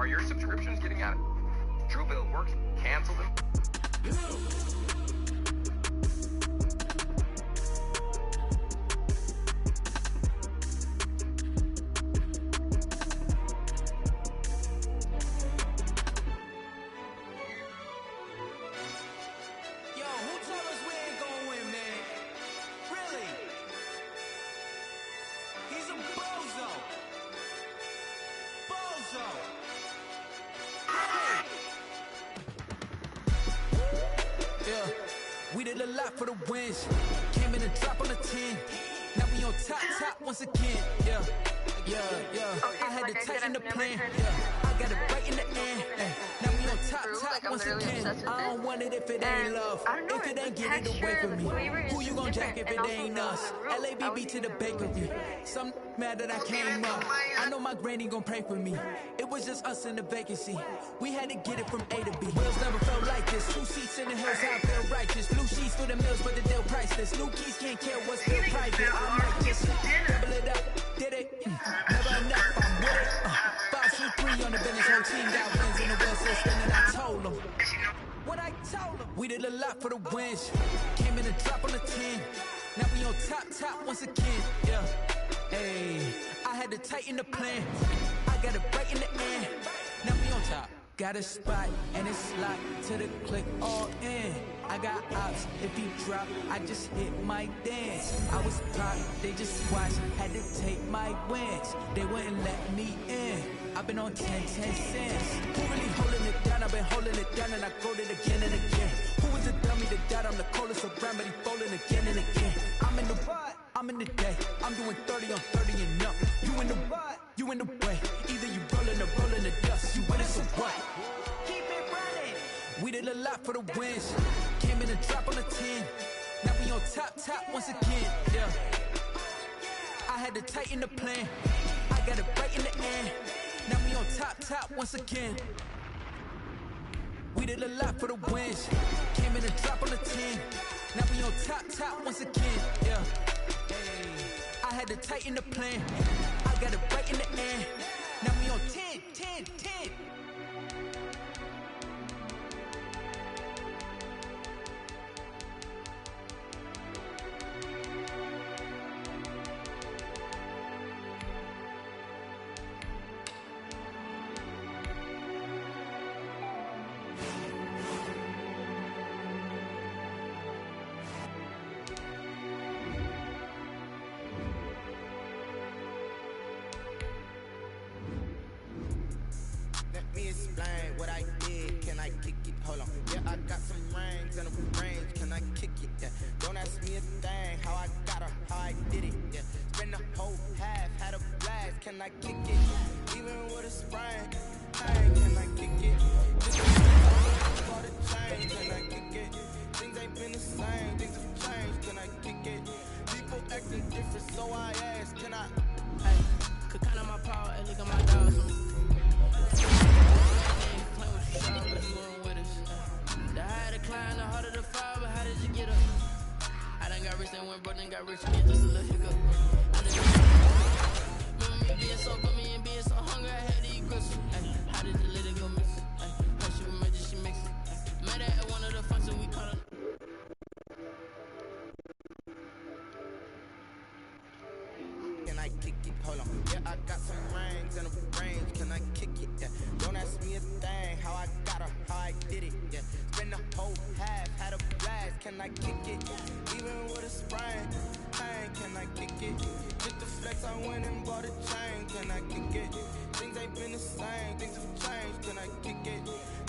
Are your subscriptions getting out of Truebill works? Cancel them. We did a lot for the wins. Came in and dropped on the 10. Now we on top once again. Yeah. I had to tighten the plan. I got it right in the end. Now we on top once again. I don't want it if it ain't love. If it ain't, get it away from me. Who you gon' jack if it ain't us? LABB to the bakery. Some mad that I came up. I know my granny gon' pray for me. It was just us in the vacancy. We had to get it from A to B. Wheels never felt like this. 2 seats in the hills, I feel righteous. Blue sheets for the mills, but the deal priceless. New keys can't care what's still private. I might just double it up. Did it? Never enough, I'm with it. 5-3 on the business, whole team got wins in the wheel system, and I told them what I told them. We did a lot for the wins. Came in and dropped on the 10. Now we on top once again. Yeah. Hey, I had to tighten the plan. I got it right in the end. Now we on top. Got a spot and it's locked to the click all in. I got ops, if he drop, I just hit my dance. I was popped, they just watched, had to take my wins. They wouldn't let me in. I've been on 10 cents. Who really holding it down? I've been holding it down and I quote it again and again. Who was the dummy that died? I'm the coldest around, but he folding again and again. I'm in the what? I'm in the day. I'm doing 30 on 30 and up. You in the what? You in the way. Either you rolling or rolling the dust. You with us or what? Keep it running. We did a lot for the wins. Came in and dropped on the 10. Now we on top once again. Yeah. I had to tighten the plan. I got it right in the end. Now we on top once again. We did a lot for the wins. Came in and dropped on the 10. Now we on top once again. Yeah. Hey, I had to tighten the plan. I got it right in the end. Now we on 10. Explain what I did, can I kick it? Hold on, yeah, I got some rings and a range, can I kick it? Yeah, don't ask me a thing, how I got her, how I did it, yeah, spend the whole half, had a blast, can I kick it? Even with a sprain, hey, can I kick it? Just for the change, can I kick it? Things ain't been the same, things have changed, can I kick it? People acting different, so I ask, can I? Hey, could count on my power and look at my dogs. The higher the climb, the harder the fall, but how did you get up? I done got rich and went broke, then got rich again, just a little hiccup. I done remember me being so bummy and being so hungry, I had to eat grits. How did the lady go miss? How she was made, she mix it. Met her at one of the functions, we caught her. Can I kick it? Hold on. Yeah, I got some rings and a range. Can I kick it? Yeah. Don't ask me a thing. How I got her, how I did it. Yeah. Spend the whole half, had a blast. Can I kick it? Even with a sprain. Hey, can I kick it? Just the flex, I went and bought a chain. Can I kick it? Things ain't been the same. Things have changed. Can I kick it?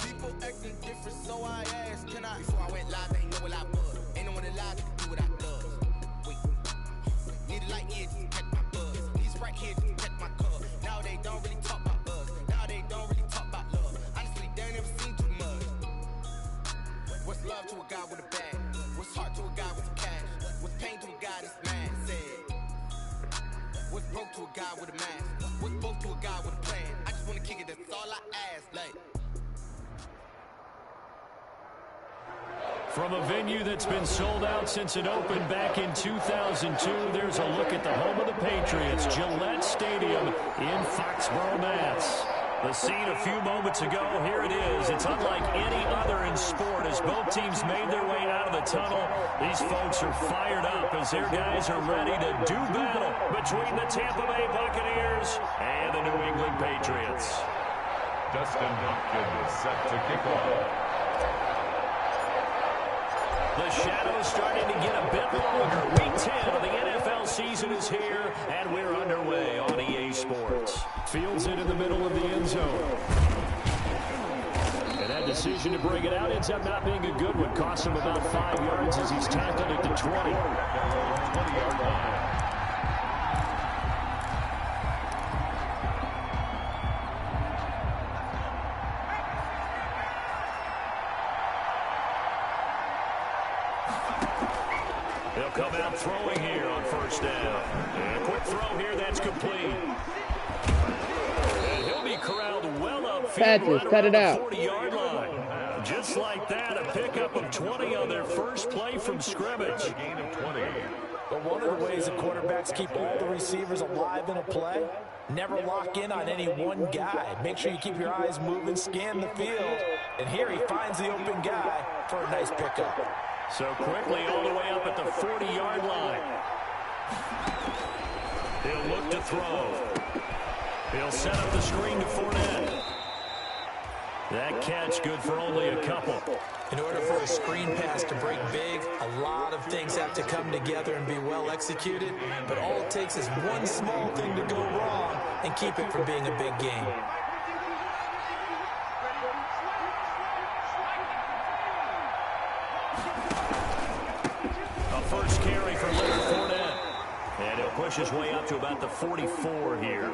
People acting different, so I asked. Can I? Before I went live, they ain't know what I was. Ain't no one alive that can do what I love. Wait. Need a light here to catch my buzz. These right here to catch my cup. Now they don't really talk about us. Now they don't really talk about love. Honestly, they ain't never seen too much. What's love to a guy with a bag? What's heart to a guy with cash? What's pain to a guy that's mad? Said. What's broke to a guy with a mask? What's broke to a guy with a plan? I just wanna kick it, that's all I ask. Like. From a venue that's been sold out since it opened back in 2002, there's a look at the home of the Patriots, Gillette Stadium in Foxborough, Mass. The scene a few moments ago, here it is. It's unlike any other in sport as both teams made their way out of the tunnel. These folks are fired up as their guys are ready to do battle between the Tampa Bay Buccaneers and the New England Patriots. Dustin Hopkins set to kick off. The shadow's starting to get a bit longer. Week 10 of the NFL season is here, and we're underway on EA Sports. Fields it in the middle of the end zone. And that decision to bring it out ends up not being a good one. Costs him about 5 yards as he's tackled at the 20. 20-yard line. They'll come out throwing here on first down. And a quick throw here, that's complete. And he'll be corralled well upfield right cut it around out. the 40-yard line. Just like that, a pickup of 20 on their first play from scrimmage. A gain of 20. But one of the ways that quarterbacks keep all the receivers alive in a play, never lock in on any one guy. Make sure you keep your eyes moving, scan the field. And here he finds the open guy for a nice pickup. So quickly all the way up at the 40-yard line. He'll look to throw. He'll set up the screen to Fournette. That catch good for only a couple. In order for a screen pass to break big, a lot of things have to come together and be well executed. But all it takes is one small thing to go wrong and keep it from being a big game. First carry for Leonard Fournette. And he'll push his way up to about the 44 here.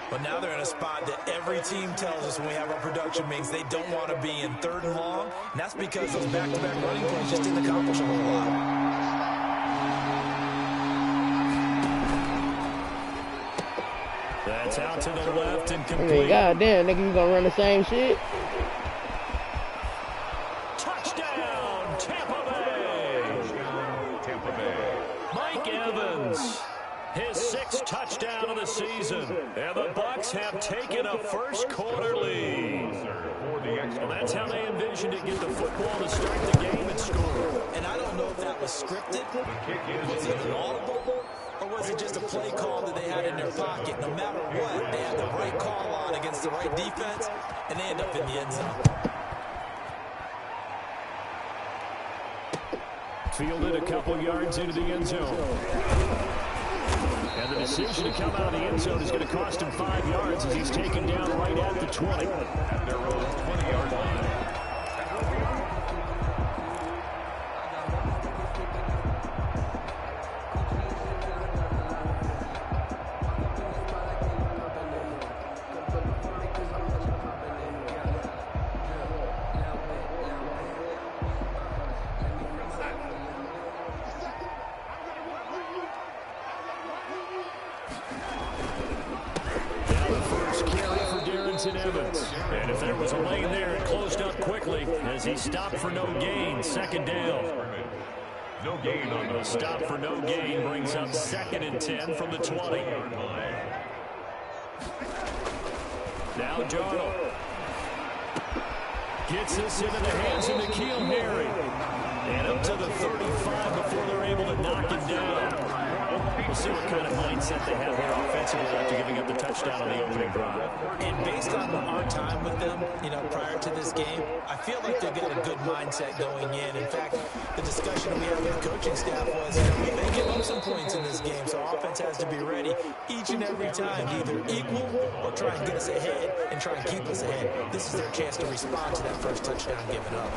But now they're in a spot that every team tells us when we have our production meetings they don't want to be in, 3rd and long. And that's because those back-to-back running plays just didn't accomplish a whole lot. That's out to the left and complete. God damn, nigga, you gonna run the same shit? Touchdown, Tampa Bay. Tampa Bay. Mike Evans, his 6th touchdown of the season. And the Bucs have taken a first quarter lead. Well, that's how they envisioned it, get the football to start the game and score. And I don't know if that was scripted, was it an audible, or was it just a play call that they had in their pocket? No matter what, they had the right call on against the right defense, and they end up in the end zone. Fielded a couple yards into the end zone. And the decision to come out of the end zone is going to cost him 5 yards as he's taken down right at the 20. At their own 20-yard line. Evans. And if there was a lane there, it closed up quickly as he stopped for no gain. 2nd down. No gain on the stop for no gain brings up 2nd and 10 from the 20. Now Darnold gets this into the hands of N'Keal Harry. And up to the 35 before they're able to knock him down. We'll see what kind of mindset they have here offensively after giving up the touchdown on the opening drive. And based on our time with them, prior to this game, I feel like they've got a good mindset going in. In fact, the discussion we had with the coaching staff was, we may give up some points in this game, so our offense has to be ready each and every time, either equal or try and get us ahead and try and keep us ahead. This is their chance to respond to that first touchdown given up.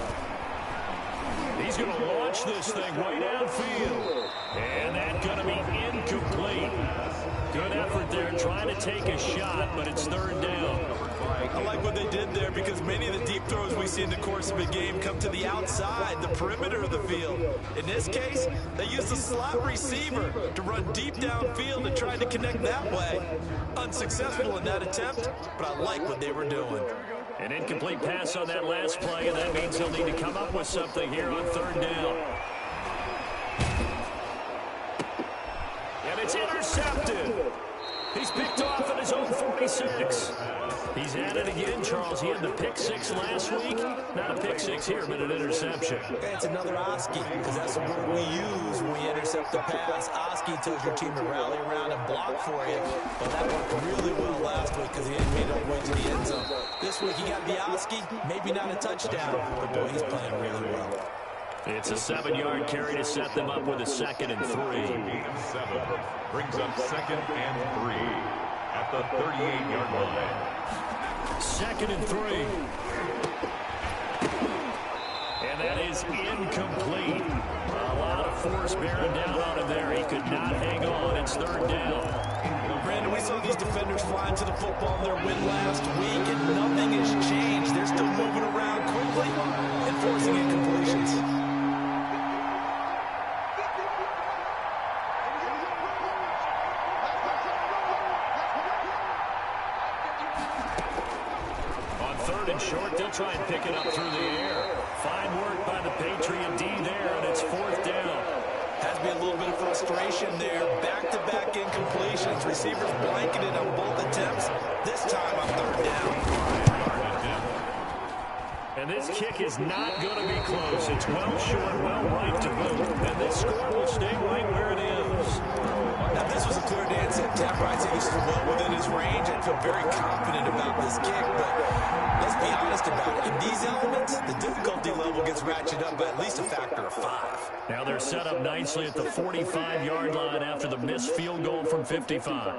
He's going to launch this thing way downfield. And that's going to be incomplete. Good effort there trying to take a shot, but it's 3rd down. I like what they did there because many of the deep throws we see in the course of a game come to the outside, the perimeter of the field. In this case, they used a slot receiver to run deep downfield and tried to connect that way. Unsuccessful in that attempt, but I like what they were doing. An incomplete pass on that last play, and that means they'll need to come up with something here on 3rd down. And it's intercepted. He's picked off at his own 46. He's at it again, Charles. He had the pick six last week. Not a pick six here, but an interception. It's another Oski, because that's the word we use when we intercept the pass. Oski tells your team to rally around and block for you. Well, that worked really well last week because he didn't make it all the way to the end zone. This week he got the Oski, maybe not a touchdown, but boy, he's playing really well. It's a 7-yard carry to set them up with a 2nd and 3. 7 brings up 2nd and 3 at the 38-yard line. 2nd and 3. And that is incomplete. A lot of force bearing down on him there. He could not hang on. It's 3rd down. Well, Brandon, we saw these defenders flying to the football in their win last week, and nothing has changed. They're still moving around quickly and forcing incompletions. Short, they'll try and pick it up through the air. Fine work by the Patriot D there, and it's 4th down. Has to be a little bit of frustration there. Back-to-back incompletions. Receivers blanketed on both attempts. This time on 3rd down. And this kick is not going to be close. It's well short, well right to boot. And this score will stay right where it is. Now, this was a clear day in September. I'd say this is well within his range. I feel very confident about this kick, but let's be honest about it. In these elements, the difficulty level gets ratcheted up by at least a factor of 5. Now they're set up nicely at the 45-yard line after the missed field goal from 55.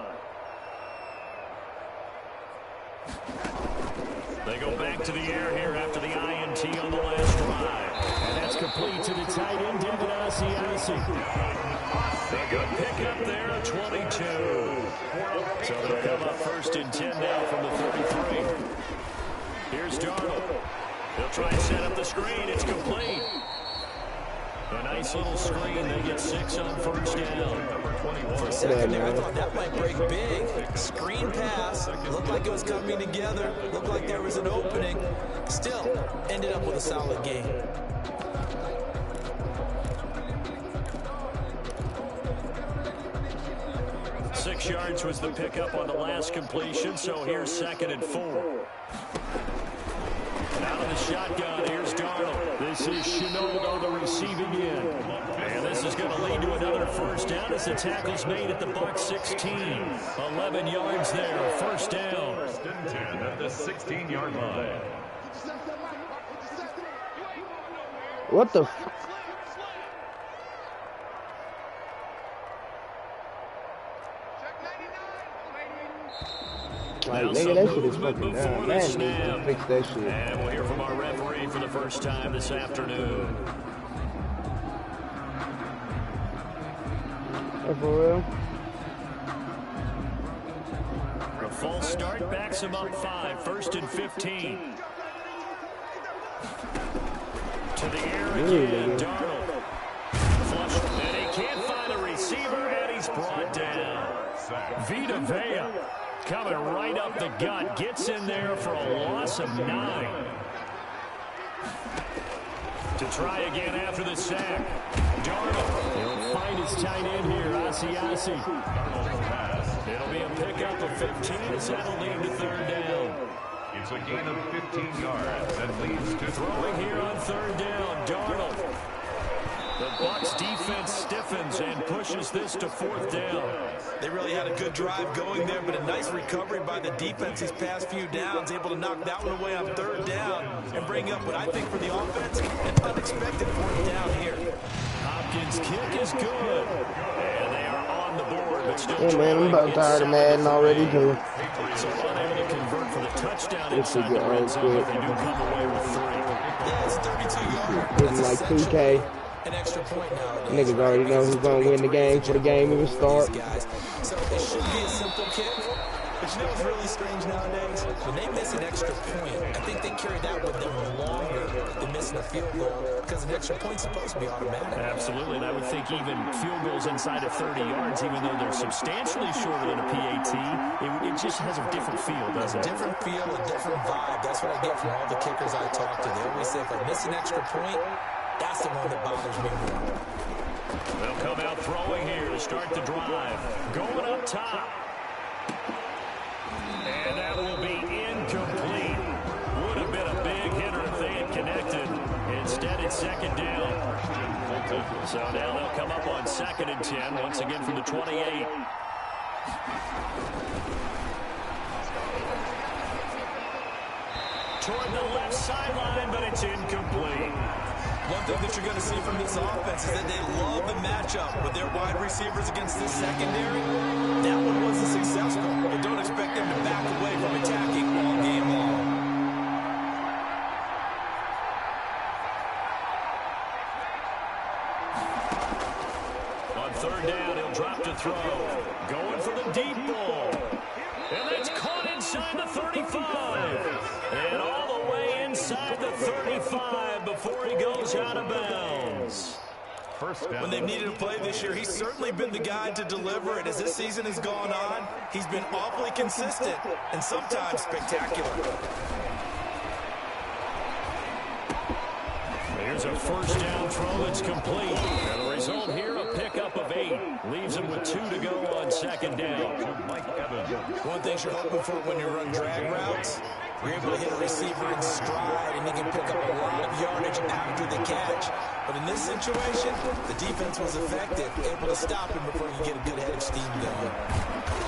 They go back to the air here after the INT on the last drive. And that's complete to the tight end, David Asiasi. Good pick up there at 22. So they'll come up 1st and 10 now from the 33. Here's Darnold. They'll try and set up the screen. It's complete. A nice little screen. They get 6 on 1st down. For a second there, I thought that might break big. Screen pass. Looked like it was coming together. Looked like there was an opening. Still, ended up with a solid game. 6 yards was the pickup on the last completion, so here's 2nd and 4. Out of the shotgun, here's Darnold. This is Chenault on the receiving end. And this is going to lead to another 1st down as the tackle's made at the Bucs 16. 11 yards there, 1st down. 1st and 10 at the 16-yard line. What the Like, nigga, that shit is fucking down. Man, needs to fix that shit. And we'll hear from our referee for the first time this afternoon. For real? A false start backs him up 5. 1st and 15. To the air again, Darnold. Flushed, and he can't find a receiver, and he's brought down. Vita Vea coming right up the gut. Gets in there for a loss of 9. To try again after the sack. Darnold. He'll find his tight end here, Asiasi. It'll be a pickup of 15 as that'll lead to 3rd down. It's a gain of 15 yards and leads to throwing here on 3rd down. Darnold. The Bucs defense stiffens and pushes this to 4th down. They really had a good drive going there, but a nice recovery by the defense these past few downs, able to knock that one away on 3rd down and bring up what I think for the offense, an unexpected 4th down here. Hopkins' kick is good. And they are on the board, but still yeah, man, I'm about tired of Madden already, too. So unable to convert for the touchdown inside the red zone, but they do come away with 3. Yeah, it's 32 yards. Give him like 2K. An extra point now. Niggas already know who's going to win the game for the game even start. So it should be a simple kick, but you know what's really strange nowadays? When they miss an extra point, I think they carry that with them longer than missing a field goal because an extra point's supposed to be automatic. Absolutely, and I would think even field goals inside of 30 yards, even though they're substantially shorter than a PAT, it just has a different feel, doesn't it? A different feel, a different vibe. That's what I get from all the kickers I talk to. They always say if I miss an extra point, that's the one that bothers me more. They'll come out throwing here to start the drive. Going up top. And that will be incomplete. second down. So now they'll come up on 2nd and 10, once again from the 28. Toward the left sideline, but it's incomplete. One thing that you're going to see from this offense is that they love the matchup with their wide receivers against this secondary. That one wasn't successful, but don't expect them to back away from attacking all game long. On 3rd down, he'll drop to throw. Going for the deep ball. And that's caught inside the 35. And all the way inside the 35 before he goes out of bounds. When they've needed a play this year, he's certainly been the guy to deliver it. As this season has gone on, he's been awfully consistent and sometimes spectacular. Here's a 1st down throw that's complete. And the result here, a pickup of 8. Leaves him with 2 to go on 2nd down. One thing you're hoping for when you run drag routes, you're able to hit a receiver in stride, and he can pick up a lot of yardage after the catch. But in this situation, the defense was effective, able to stop him before you get a good head of steam going.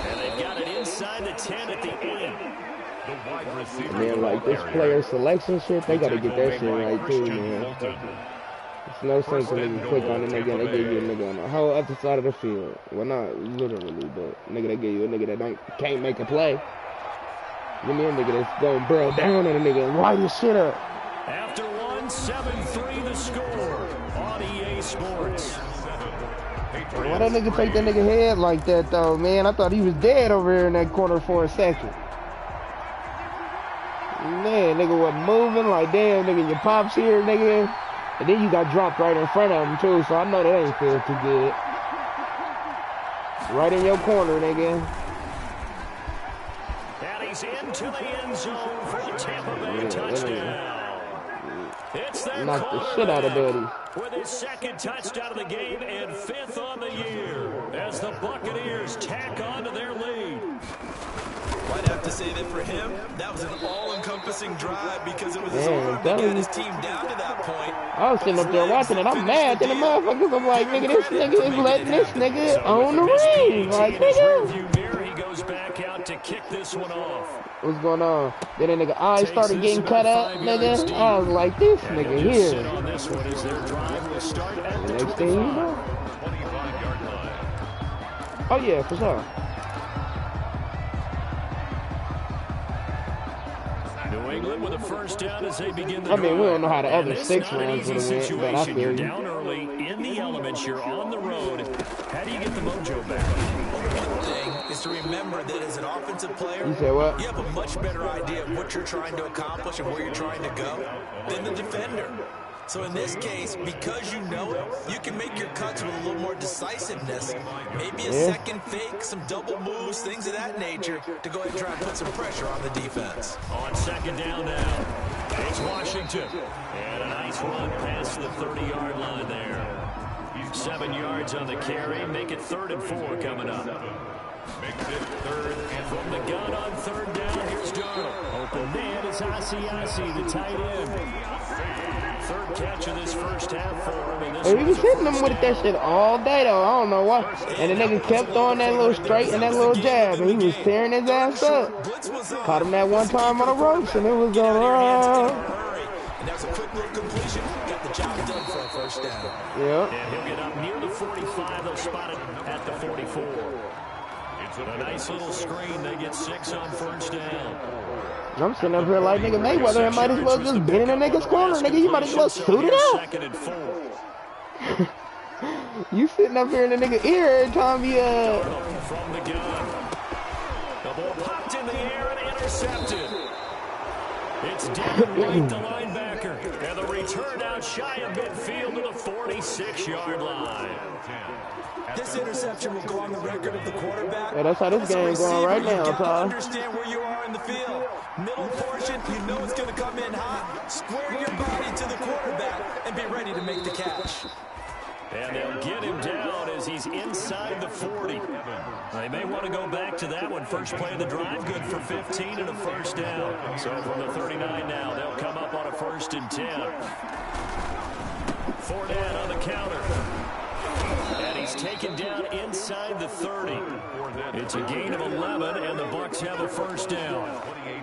And they've got it inside the 10 at the 8. Man, like this player selection shit, they gotta get that shit right too, man. It's no sense in nigga click on a nigga, they give you a nigga on the whole other side of the field. Well, not literally, but nigga, they give you a nigga that can't make a play. Give me a nigga that's gonna burrow down on a nigga and light his shit up. After 1, 7-3 the score on EA Sports. Why that nigga take that nigga head like that though, man? I thought he was dead over here in that corner for a second. Man, nigga was moving like, damn, nigga, your pops here, nigga. And then you got dropped right in front of him, too, so I know that ain't feel too good. Right in your corner, nigga. And he's into the end zone for the Tampa Bay touchdown. It's their knocked the shit out of Buddy. With his 2nd touchdown of the game and 5th on the year as the Buccaneers tack on to their lead. I'd have to say that for him, that was an all-encompassing drive because it was his arm that got his team down to that point. I was sitting up there watching it. I'm mad at the motherfuckers. I'm like, nigga, this nigga is letting this nigga on the ring. Like, nigga. He goes back out to kick this one off. What's going on? Then that nigga eyes started getting cut up, nigga. I was like, this nigga here. On this one as their drive will start at the next thing you know. Oh, yeah, for sure. New England with a 1st down as they begin the I mean, we don't know how the other and 6 not an runs easy would have went, but I situation. feel You're you. down early in the elements. You're on the road. How do you get the mojo back? One thing is to remember that as an offensive player, You said what? you have a much better idea of what you're trying to accomplish and where you're trying to go than the defender. So in this case, because you know it, you can make your cuts with a little more decisiveness. Maybe a second fake, some double moves, things of that nature to go ahead and try and put some pressure on the defense. On 2nd down now, it's Washington. And a nice run past the 30-yard line there. 7 yards on the carry. Make it 3rd and 4 coming up. Makes it 3rd and From the gun on 3rd down, here's Darnold. Open man is Asiasi, the tight end. 3rd catch of this 1st half for him. Hey, he was hitting them with that shit all day, though. I don't know why. And the nigga kept throwing that little straight and that little jab, and he was tearing his ass up. Caught him that one time on the ropes, and it was all And that's a quick little completion. Got the job done for a 1st down. Yeah. And he'll get up near the 45. They'll spot it at the 44. It's a nice little screen. They get 6 on 1st down. I'm sitting up here like, nigga, Mayweather might as well just been in a nigga's corner, nigga. You might as well shoot it out. 2nd and 4. You sitting up here in the nigga ear every time you, From the gun. The ball popped in the air and intercepted. It's Devin White, the linebacker. And the return out shy of midfield to the 46-yard line. This interception will go on the record of the quarterback. Yeah, that's how this game's going right now, Todd. Todd. Understand where you are in the field. Middle portion, you know it's going to come in hot. Square your body to the quarterback and be ready to make the catch. And they'll get him down as he's inside the 40. They may want to go back to that one. First play of the drive, good for 15 and a 1st down. So from the 39 now, they'll come up on a 1st and 10. Fournette on the counter. And he's taken down inside the 30. It's a gain of 11, and the Bucs have a first down.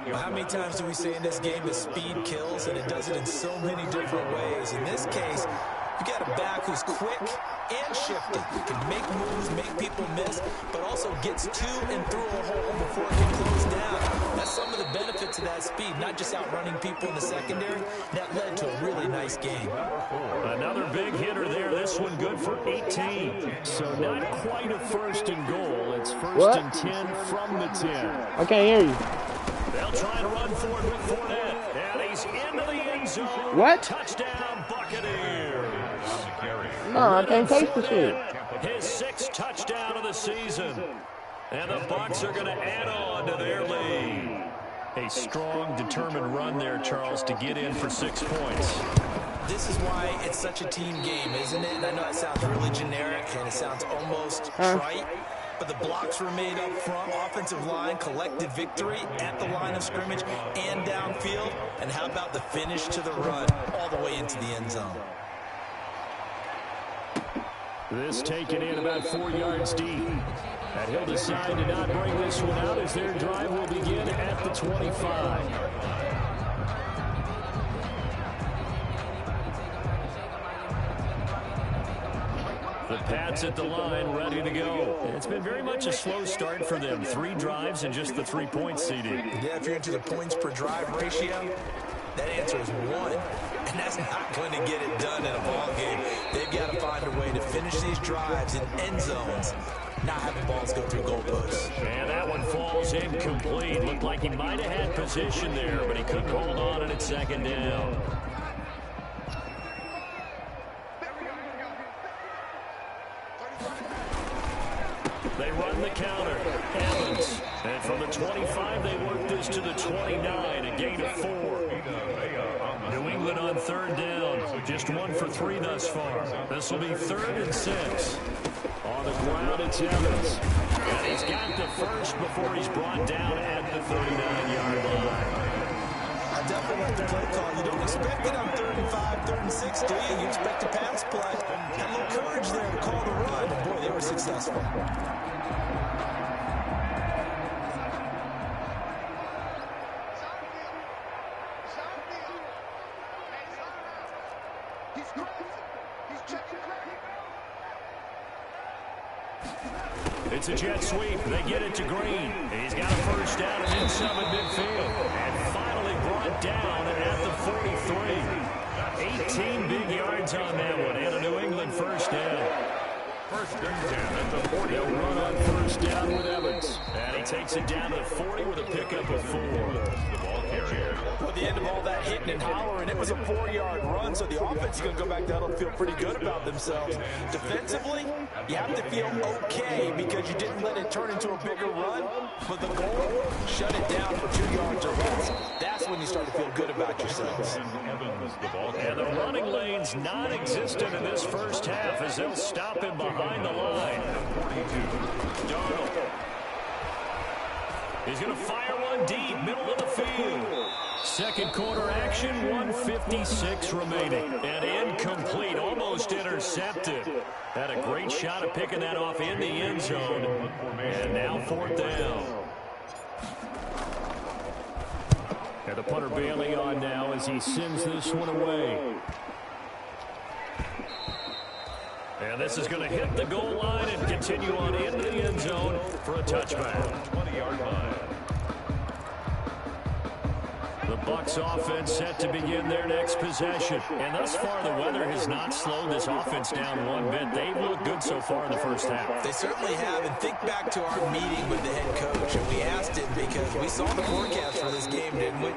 Well, how many times do we say in this game that speed kills, and it does it in so many different ways? In this case, you got a back who's quick and shifty. Can make moves, make people miss, but also gets to and through a hole before it can close down. That's some of the benefits of that speed, not just outrunning people in the secondary. That led to a really nice game. Another big hitter there. This one good for 18. So not quite a first and goal. It's first and 10 from the 10. I can't hear you. They'll try to run forward with Fournette. And he's into the end zone. What? Touchdown, Buccaneers. No, I can't taste the shit. His 6th touchdown of the season. And the Bucs are going to add on to their lead. A strong, determined run there, Charles, to get in for 6 points. This is why it's such a team game, isn't it? And I know it sounds really generic, and it sounds almost trite. But the blocks were made up front, offensive line, collected victory at the line of scrimmage and downfield. And how about the finish to the run all the way into the end zone? This taken in about 4 yards deep. And he'll decide to not bring this one out as their drive will begin at the 25. The Pats at the line, ready to go. It's been very much a slow start for them. 3 drives and just the 3 points CD. Yeah, if you're into the points per drive ratio, that answer is 1. And that's not going to get it done in a ball game. They've got to find a way to finish these drives in end zones, not having balls go through goalposts. And that one falls incomplete. Looked like he might have had position there, but he couldn't hold on, and it's 2nd down. They run the counter. Evans. And from the 25, they work this to the 29, a gain of 4. New England on 3rd down. Just 1 for 3 thus far. This will be 3rd and 6. On the ground, it's Evans. And he's got the first before he's brought down at the 39-yard line. I definitely like the play call. You don't expect it on 3rd and 5, 3rd and 6, do you? You expect a pass play. Had a little courage there to call the run. And boy, they were successful. It's a jet sweep. They get it to Green. He's got a first down and then some at midfield. And finally brought down at the 43. 18 big yards on that one. And a New England first down. First and 10 at the 40. They'll run on first down with Evans. And he takes it down to the 40 with a pickup of 4. The ball carrier. Well, at the end of all that hitting and hollering, it was a 4-yard run, so the offense is going to go back down and feel pretty good about themselves. Defensively, you have to feel okay because you didn't let it turn into a bigger run, but the goal, shut it down for 2 yards or less. That's when you start to feel good about yourselves. And the running lane's non-existent in this first half as they'll stop him behind the line. Darnold. He's going to fire one deep, middle of the field. Second quarter action, 1:56 remaining. And incomplete, almost intercepted. Had a great shot at picking that off in the end zone. And now 4th down. And the punter bailing on now as he sends this one away. And this is going to hit the goal line and continue on into the end zone for a touchback. 20-yard line. The Bucs offense set to begin their next possession. And thus far, the weather has not slowed this offense down one bit. They've looked good so far in the first half. They certainly have. And think back to our meeting with the head coach. And we asked him because we saw the forecast for this game, didn't we?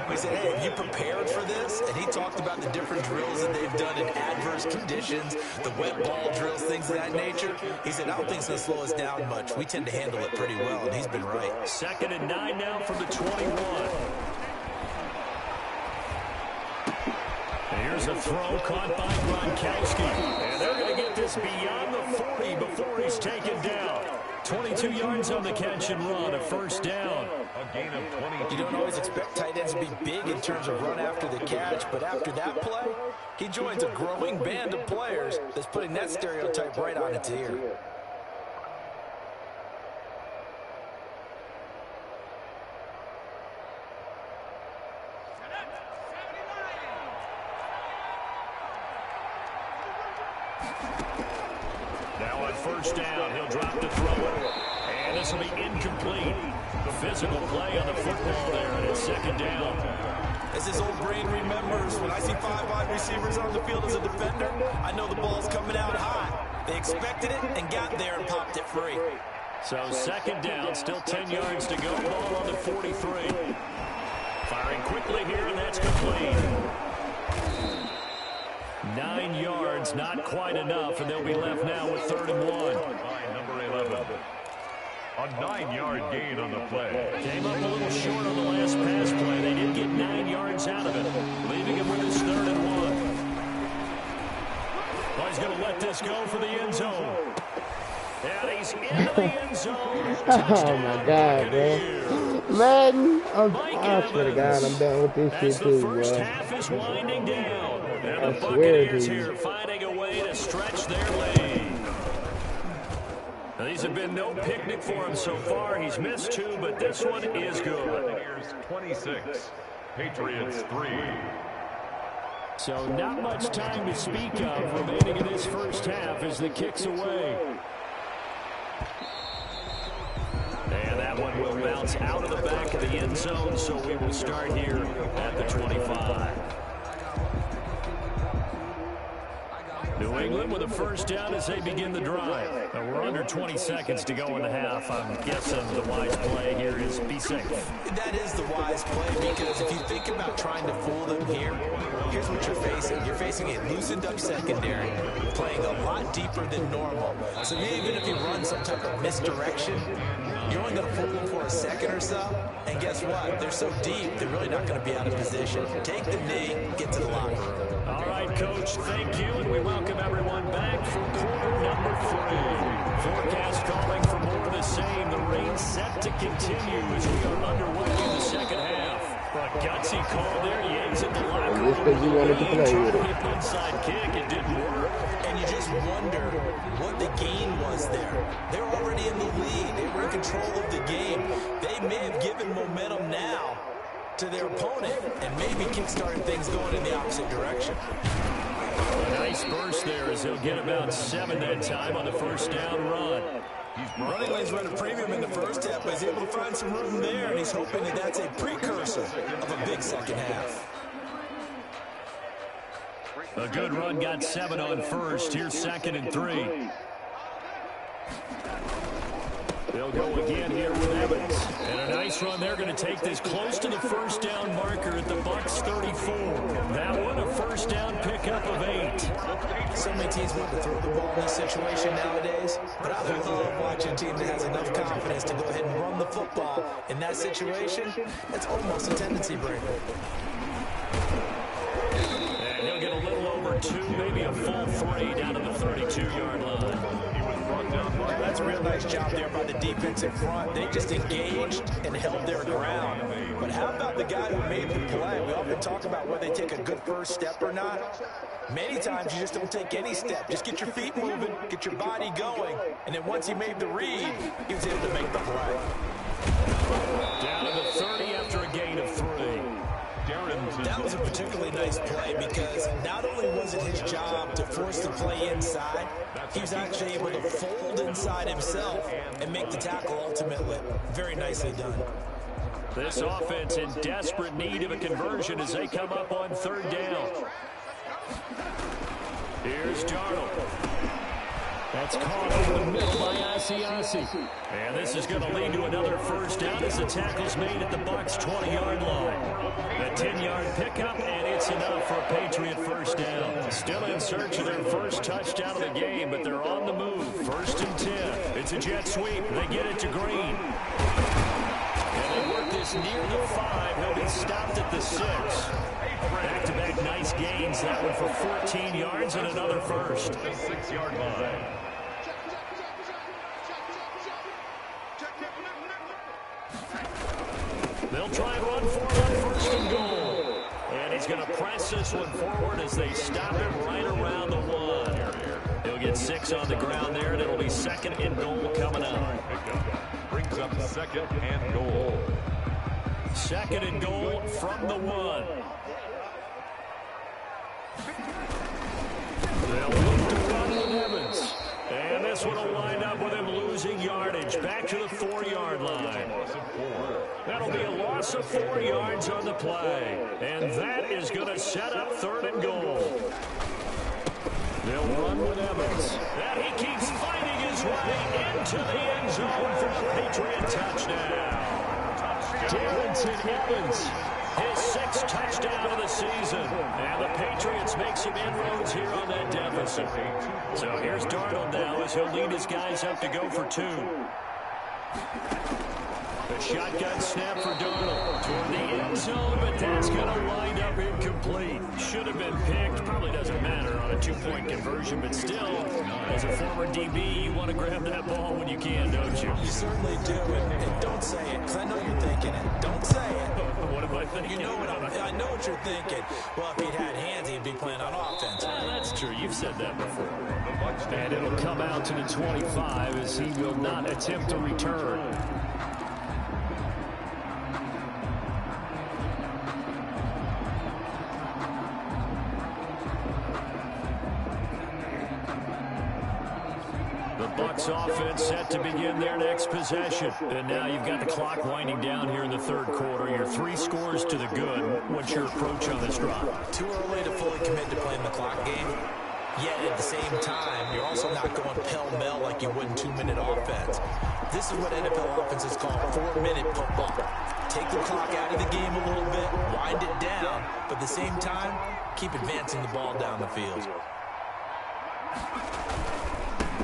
We said, hey, have you prepared for this? And he talked about the different drills that they've done in adverse conditions, the wet ball drills, things of that nature. He said, I don't think it's going to slow us down much. We tend to handle it pretty well, and he's been right. 2nd and 9 now from the 21. Here's a throw caught by Gronkowski. And they're going to get this beyond the 40 before he's taken down. 22 yards on the catch and run, a first down. A gain of 22. You don't always expect tight ends to be big in terms of run after the catch, but after that play, he joins a growing band of players that's putting that stereotype right on its ear. Now on first down, he'll drop to throw it. And this will be incomplete. The physical play on the football there, and it's second down. As his old brain remembers, when I see 5 wide receivers on the field as a defender, I know the ball's coming out high. They expected it and got there and popped it free. So second down, still 10 yards to go. Ball on the 43. Firing quickly here, and that's complete. 9 yards, not quite enough, and they'll be left now with 3rd and 1. By number 11. A 9-yard gain on the play. Came up a little short on the last pass play. They did get 9 yards out of it, leaving him with his 3rd and 1. Well, he's going to let this go for the end zone. And he's into the end zone. Oh my God, man. Madden, I swear to God, I'm done with this shit too, bro. The first half is winding down. And the swear, Buccaneers dude. here finding a way to stretch their lead. Now, these have been no picnic for him so far. He's missed 2, but this one is good. Buccaneers 26, Patriots 3. So not much time to speak of remaining in this first half as the kick's away. And that one will bounce out of the back of the end zone, so we will start here at the 25. New England with a first down as they begin the drive. Now we're under 20 seconds to go in the half. I'm guessing the wise play here is be safe. That is the wise play, because if you think about trying to fool them here, here's what you're facing. You're facing a loosened up secondary, playing a lot deeper than normal. So even if you run some type of misdirection, you're only going to fool them for a second or so. And guess what? They're so deep, they're really not going to be out of position. Take the knee, get to the locker room. All right, Coach, thank you, and we welcome everyone back for quarter number 3. Forecast calling for more of the same. The rain set to continue as we are underway in the second half. A gutsy call there. Yates at the locker room. Just because you wanted to play with it. Inside kick, it didn't work. And you just wonder what the gain was there. They're already in the lead. They were in control of the game. They may have given momentum now to their opponent and maybe kickstarted things going in the opposite direction. A nice burst there as he'll get about 7 that time on the first down run. Running lanes run a premium in the first half, but he's able to find some room there, and he's hoping that that's a precursor of a big second half. A good run, got 7 on first. Here's 2nd and 3. They'll go again here with Evans. And a nice run. They're going to take this close to the first down marker at the Bucs 34. That one a first down pickup of 8. So many teams want to throw the ball in this situation nowadays, but I love watching a team that has enough confidence to go ahead and run the football. In that situation, it's almost a tendency breaker. And he'll get a little over 2, maybe a full 3 down to the 32-yard line. That's a real nice job there by the defense in front. They just engaged and held their ground. But how about the guy who made the play? We often talk about whether they take a good first step or not. Many times you just don't take any step. Just get your feet moving, get your body going, and then once he made the read, he was able to make the play. Down to the 30 after a gain of 3. That was a particularly nice play because not only was it his job to force the play inside, he was actually able to fold inside himself and make the tackle ultimately. Very nicely done. This offense in desperate need of a conversion as they come up on 3rd down. Here's Darnold. That's caught over the middle by Asiasi. And this is going to lead to another first down as the tackle's made at the Bucs 20-yard line. A 10-yard pickup, and it's enough for a Patriot first down. Still in search of their first touchdown of the game, but they're on the move. 1st and 10. It's a jet sweep. They get it to Green. And they work this near the 5. He'll be stopped at the 6. Back-to-back nice gains. That one for 14 yards and another first. The 6-yard line. gets this one forward as they stop him right around the 1. He'll get 6 on the ground there, and it'll be 2nd and goal coming up. Brings up 2nd and goal. 2nd and goal from the 1. They'll look to run with Evans. And this one will wind up with him losing yardage back to the 4-yard line. That'll be a loss of 4 yards on the play. And that is going to set up 3rd and goal. They'll run with Evans. And he keeps fighting his way into the end zone for the Patriot touchdown. Darrington Evans, his 6th touchdown of the season. And the Patriots make some inroads here on that deficit. So here's Darnold now as he'll lead his guys up to go for 2. The shotgun snap for Darnold toward the end zone, but that's going to wind up incomplete. Should have been picked. Probably doesn't matter on a 2-point conversion, but still, as a former DB, you want to grab that ball when you can, don't you? You certainly do, and don't say it, because I know you're thinking it. Don't say it. What am I thinking? You know I know what you're thinking. Well, if he'd had hands, he'd be playing on offense. That's true. You've said that before. And it'll come out to the 25 as he will not attempt to return. Bucs offense set to begin their next possession. And now you've got the clock winding down here in the 3rd quarter. You're 3 scores to the good. What's your approach on this drive? Too early to fully commit to playing the clock game. Yet at the same time, you're also not going pell-mell like you would in 2-minute offense. This is what NFL offenses call 4-minute football. Take the clock out of the game a little bit, wind it down, but at the same time, keep advancing the ball down the field.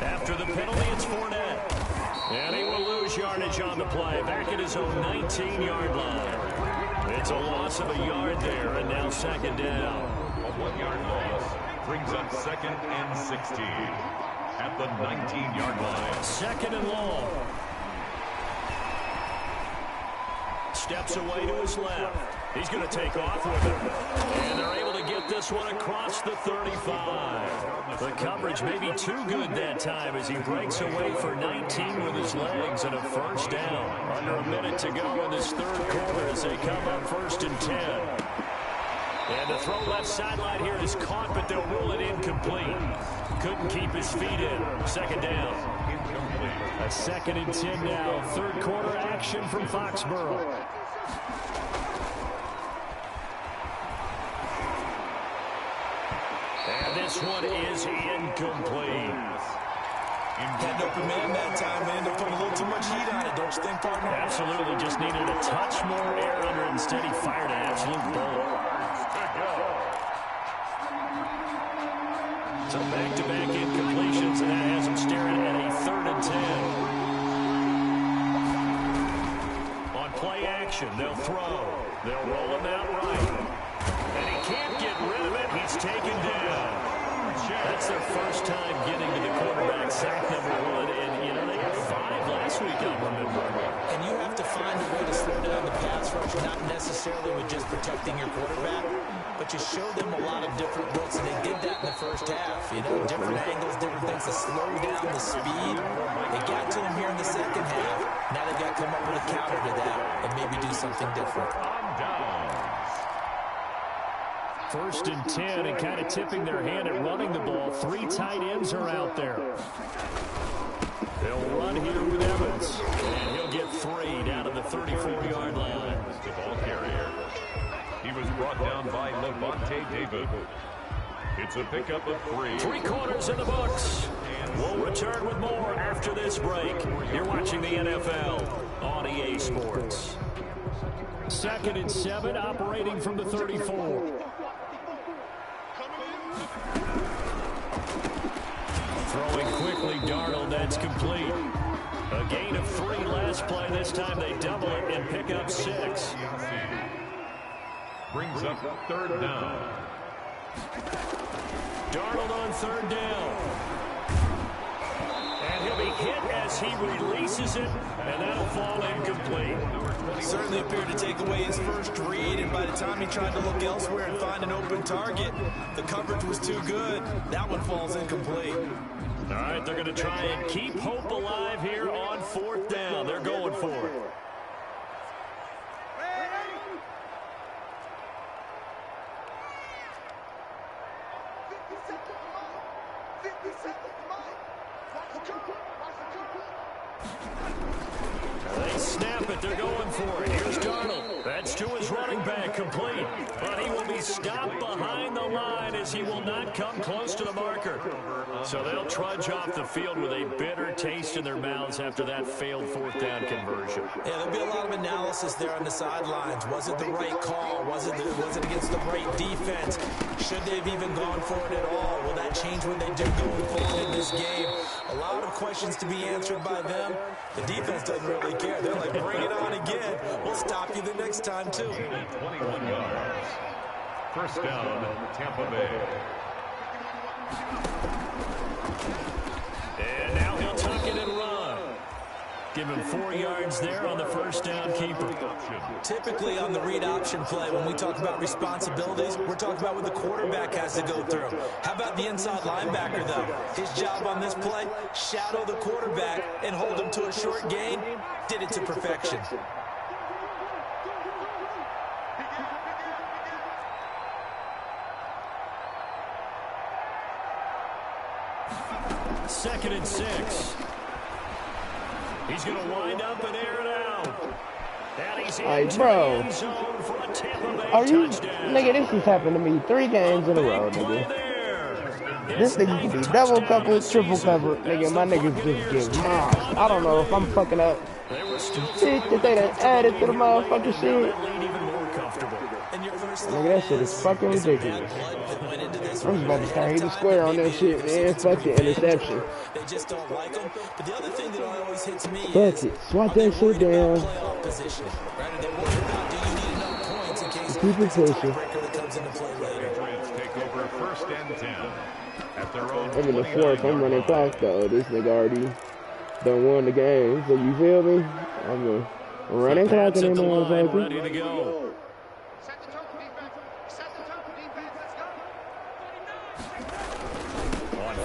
After the penalty, it's Fournette. And he will lose yardage on the play, back at his own 19-yard line. It's a loss of a yard there, and now 2nd down. A 1-yard loss brings up 2nd and 16 at the 19-yard line. 2nd and long. Steps away to his left. He's going to take off with it. And they're able to get this one across the 35. The coverage may be too good that time as he breaks away for 19 with his legs and a 1st down. Under a minute to go in this 3rd quarter as they come up 1st and 10. And the throw left sideline here is caught, but they'll rule it incomplete. Couldn't keep his feet in. 2nd down. A 2nd and 10 now. 3rd quarter action from Foxborough. And this one is incomplete. Had an open man that time, man. They're putting a little too much heat on it, don't you think, partner? Absolutely. Just needed a touch more air under it. Instead, he fired an absolute bullet. So back-to-back incompletions, and that has him staring at a 3rd and 10. On play action, they'll throw. They'll roll him out right. And he can't get rid of it. He's taken down. That's their 1st time getting to the quarterback, sack number 1. And, you know, they got 5 last week, I remember. And you have to find a way to slow down the pass rush, not necessarily with just protecting your quarterback, but you show them a lot of different looks, and they did that in the 1st half. You know, different angles, different things to slow down the speed. They got to him here in the 2nd half. Now they've got to come up with a counter to that and maybe do something different. 1st and 10, and kind of tipping their hand at running the ball. 3 tight ends are out there. They'll run here with Evans, and he'll get 3 down to the 34-yard line. The ball carrier. He was brought down by Levante David. It's a pickup of 3. 3 quarters in the books. We'll return with more after this break. You're watching the NFL on EA Sports. 2nd and 7, operating from the 34. Throwing quickly, Darnold, that's complete. A gain of 3 last play. This time they double it and pick up 6. Brings up 3rd down. Darnold on 3rd down. And he'll be hit as he releases it, and that'll fall incomplete. He certainly appeared to take away his first read, and by the time he tried to look elsewhere and find an open target, the coverage was too good. That one falls incomplete. All right, they're going to try and keep hope alive here on 4th down. They're going for it. They snap it. They're going for it. Here's Darnold. That's to his running back, complete. But he will be stopped behind the line as he will not come close to the marker. So they'll trudge off the field with a bitter taste in their mouths after that failed 4th down conversion. Yeah, there'll be a lot of analysis there on the sidelines. Was it the right call? Was it against the right defense? Should they have even gone for it at all? Will that change what they do going forward in this game? A lot of questions to be answered by them. The defense doesn't really care. They're like, bring it on again. We'll stop you the next time, too. 21 yards. First down, Tampa Bay. And now he'll tuck it and run. Give him 4 yards there on the first down keeper. Typically on the read option play, when we talk about responsibilities, we're talking about what the quarterback has to go through. How about the inside linebacker, though? His job on this play, shadow the quarterback and hold him to a short gain. Did it to perfection. Second and 6. He's going to wind up and air it out. And he's into the end zone for a Tampa Bay touchdown. Nigga, this has happened to me 3 games in a row, nigga. This nigga can be double covered, triple covered. Nigga, my niggas just get mobbed. I don't know if I'm fucking up. Shit that they done added to the motherfucking shit. Nigga, that shit is fucking ridiculous. I'm just about to start hitting square on that shit, man. Fuck it, interception. They just don't like them. But the other thing that always hits me is, swat that shit down. Keep it pushing. Take over 1st and 10 at their own. I'm in the 4th. I'm running clock though. This nigga already done won the game. So you feel me? I'm running clock in the motherfucker. Ready to go.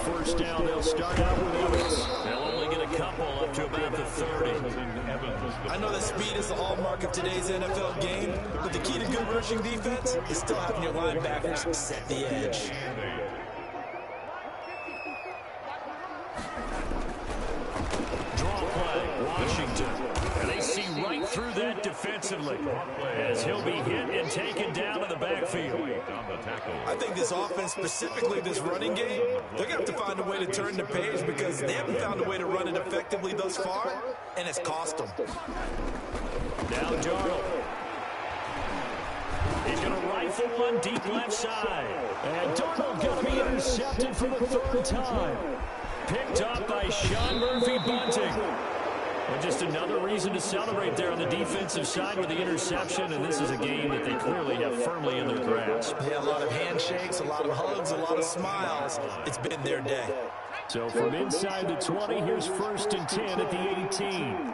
First down, they'll start out with Evans. They'll only get a couple up to about the 30. I know that speed is the hallmark of today's NFL game, but the key to good rushing defense is still having your linebackers set the edge. Draw play, Washington. And they see right through that defensively as he'll be hit and taken down in the backfield. I think this offense, specifically this running game, they're going to have to find a way to turn the page because they haven't found a way to run it effectively thus far, and it's cost them. Now Darnold. He's going to rifle one deep left side. And Darnold going to be intercepted for the 3rd time. Picked up by Sean Murphy-Bunting. And just another reason to celebrate there on the defensive side with the interception, and this is a game that they clearly have firmly in their grasp. Yeah, a lot of handshakes, a lot of hugs, a lot of smiles. It's been their day. So from inside the 20, here's 1st and 10 at the 18.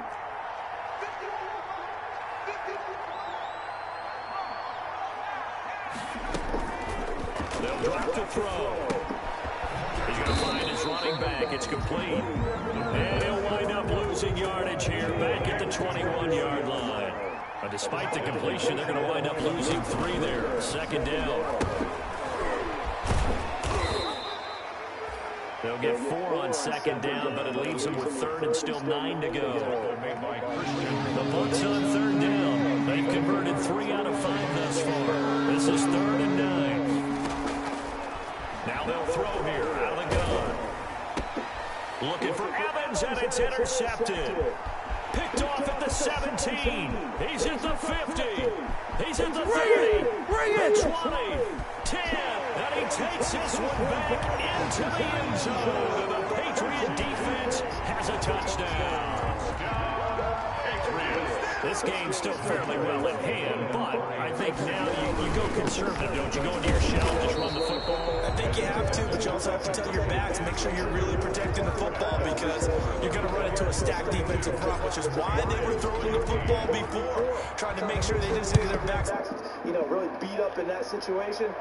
They'll drop the throw. He's going to find his running back. It's complete. And he'll wind up losing yardage here back at the 21-yard line. But despite the completion, they're going to wind up losing 3 there. 2nd down. They'll get 4 on 2nd down, but it leaves them with 3rd and still 9 to go. The Bucs on 3rd down. They've converted 3 out of 5 thus far. This is 3rd and 9. Now they'll throw here out of the gun. Looking for Evans, and it's intercepted. Picked off at the 17. He's at the 50. He's at the 30. The 20. 10. And he takes this one back into the end zone. And the Patriot defense has a touchdown. This game's still fairly well in hand, but I think now you go conservative, don't you? Go into your shell and just run the football? I think you have to, but you also have to tell your backs to make sure you're really protecting the football because you're going to run into a stacked defensive front, which is why they were throwing the football before, trying to make sure they didn't see their backs, really beat up in that situation.